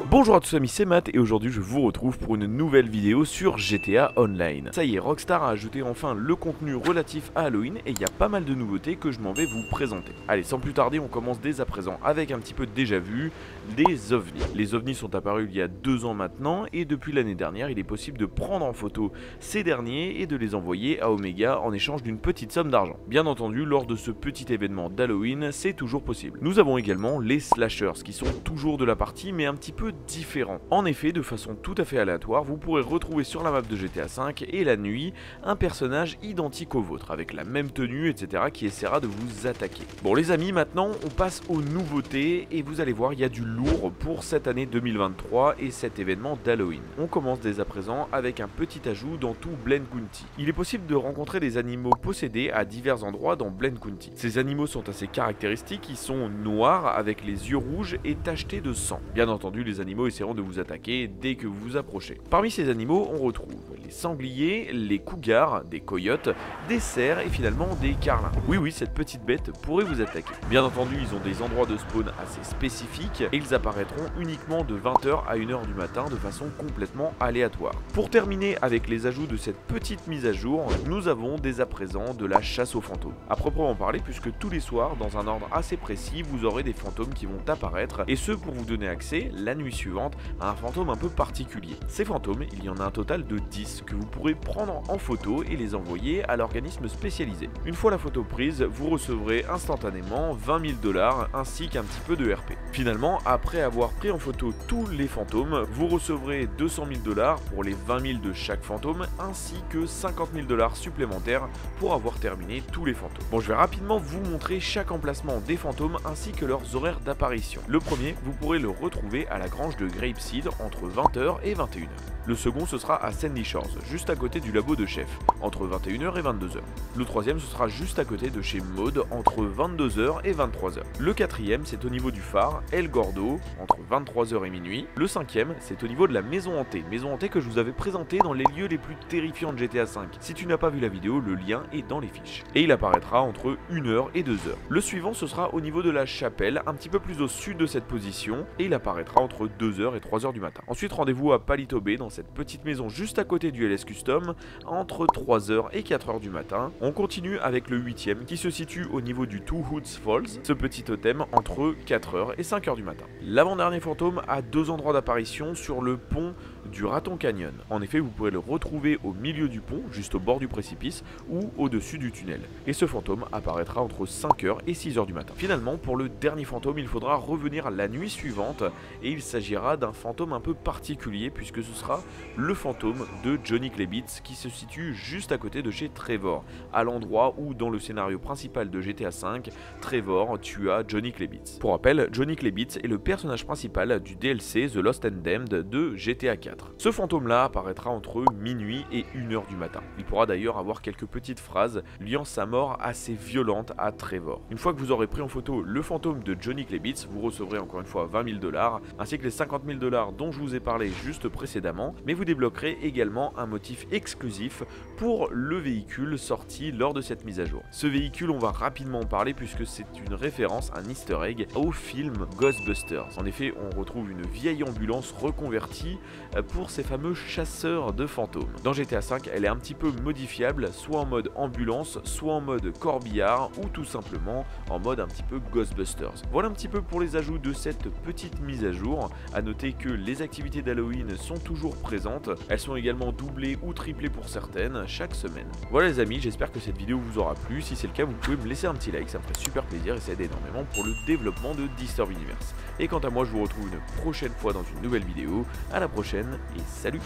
Bonjour à tous amis, c'est Matt et aujourd'hui je vous retrouve pour une nouvelle vidéo sur GTA Online. Ça y est, Rockstar a ajouté enfin le contenu relatif à Halloween et il y a pas mal de nouveautés que je m'en vais vous présenter. Allez, sans plus tarder, on commence dès à présent avec un petit peu de déjà vu, des ovnis. Les ovnis sont apparus il y a 2 ans maintenant et depuis l'année dernière, il est possible de prendre en photo ces derniers et de les envoyer à Omega en échange d'une petite somme d'argent. Bien entendu, lors de ce petit événement d'Halloween, c'est toujours possible. Nous avons également les slashers qui sont toujours de la partie mais un petit peu différents. En effet, de façon tout à fait aléatoire, vous pourrez retrouver sur la map de GTA V et la nuit un personnage identique au vôtre avec la même tenue, etc. qui essaiera de vous attaquer. Bon les amis, maintenant on passe aux nouveautés et vous allez voir, il y a du lourd pour cette année 2023 et cet événement d'Halloween. On commence dès à présent avec un petit ajout dans tout Blaine County. Il est possible de rencontrer des animaux possédés à divers endroits dans Blaine County. Ces animaux sont assez caractéristiques, ils sont noirs avec les yeux rouges et tachetés de sang. Bien entendu, les animaux essaieront de vous attaquer dès que vous vous approchez. Parmi ces animaux, on retrouve les sangliers, les cougars, des coyotes, des cerfs et finalement des carlins. Oui, cette petite bête pourrait vous attaquer. Bien entendu, ils ont des endroits de spawn assez spécifiques et ils apparaîtront uniquement de 20h à 1h du matin de façon complètement aléatoire. Pour terminer avec les ajouts de cette petite mise à jour, nous avons dès à présent de la chasse aux fantômes. À proprement parler, puisque tous les soirs, dans un ordre assez précis, vous aurez des fantômes qui vont apparaître et ce pour vous donner accès, la nuit suivante, à un fantôme un peu particulier. Ces fantômes, il y en a un total de 10 que vous pourrez prendre en photo et les envoyer à l'organisme spécialisé. Une fois la photo prise, vous recevrez instantanément 20 000 $ ainsi qu'un petit peu de RP. Finalement, après avoir pris en photo tous les fantômes, vous recevrez 200 000 $ pour les 20 000 de chaque fantôme ainsi que 50 000 $ supplémentaires pour avoir terminé tous les fantômes. Bon, je vais rapidement vous montrer chaque emplacement des fantômes ainsi que leurs horaires d'apparition. Le premier, vous pourrez le retrouver à la grange de Grapeseed entre 20h et 21h. Le second, ce sera à Sandy Shores, juste à côté du labo de chef, entre 21h et 22h. Le troisième, ce sera juste à côté de chez Maud, entre 22h et 23h. Le quatrième, c'est au niveau du phare El Gordo, entre 23h et minuit. Le cinquième, c'est au niveau de la maison hantée que je vous avais présentée dans les lieux les plus terrifiants de GTA V. Si tu n'as pas vu la vidéo, le lien est dans les fiches. Et il apparaîtra entre 1h et 2h. Le suivant, ce sera au niveau de la chapelle, un petit peu plus au sud de cette position, et il apparaîtra entre 2h et 3h du matin. Ensuite, rendez-vous à Palito Bay, dans cette petite maison juste à côté du LS Custom, entre 3h et 4h du matin. On continue avec le 8ème qui se situe au niveau du Two Hoods Falls, ce petit totem entre 4h et 5h du matin. L'avant-dernier fantôme a 2 endroits d'apparition sur le pont du Raton Canyon. En effet, vous pourrez le retrouver au milieu du pont, juste au bord du précipice, ou au-dessus du tunnel. Et ce fantôme apparaîtra entre 5h et 6h du matin. Finalement, pour le dernier fantôme, il faudra revenir la nuit suivante, et il s'agira d'un fantôme un peu particulier, puisque ce sera le fantôme de Johnny Klebitz, qui se situe juste à côté de chez Trevor, à l'endroit où, dans le scénario principal de GTA V, Trevor tua Johnny Klebitz. Pour rappel, Johnny Klebitz est le personnage principal du DLC The Lost and Damned de GTA 4. Ce fantôme-là apparaîtra entre minuit et 1h du matin. Il pourra d'ailleurs avoir quelques petites phrases liant sa mort assez violente à Trevor. Une fois que vous aurez pris en photo le fantôme de Johnny Klebitz, vous recevrez encore une fois 20 000 $, ainsi que les 50 000 $ dont je vous ai parlé juste précédemment, mais vous débloquerez également un motif exclusif pour le véhicule sorti lors de cette mise à jour. Ce véhicule, on va rapidement en parler puisque c'est une référence, un easter egg au film Ghostbusters. En effet, on retrouve une vieille ambulance reconvertie pour ces fameux chasseurs de fantômes. Dans GTA V, elle est un petit peu modifiable, soit en mode ambulance, soit en mode corbillard, ou tout simplement en mode un petit peu Ghostbusters. Voilà un petit peu pour les ajouts de cette petite mise à jour. À noter que les activités d'Halloween sont toujours présentes, elles sont également doublées ou triplées pour certaines chaque semaine. Voilà les amis, j'espère que cette vidéo vous aura plu. Si c'est le cas, vous pouvez me laisser un petit like, ça me ferait super plaisir et ça aide énormément pour le développement de Disturb Universe. Et quant à moi, je vous retrouve une prochaine fois dans une nouvelle vidéo. À la prochaine et salut!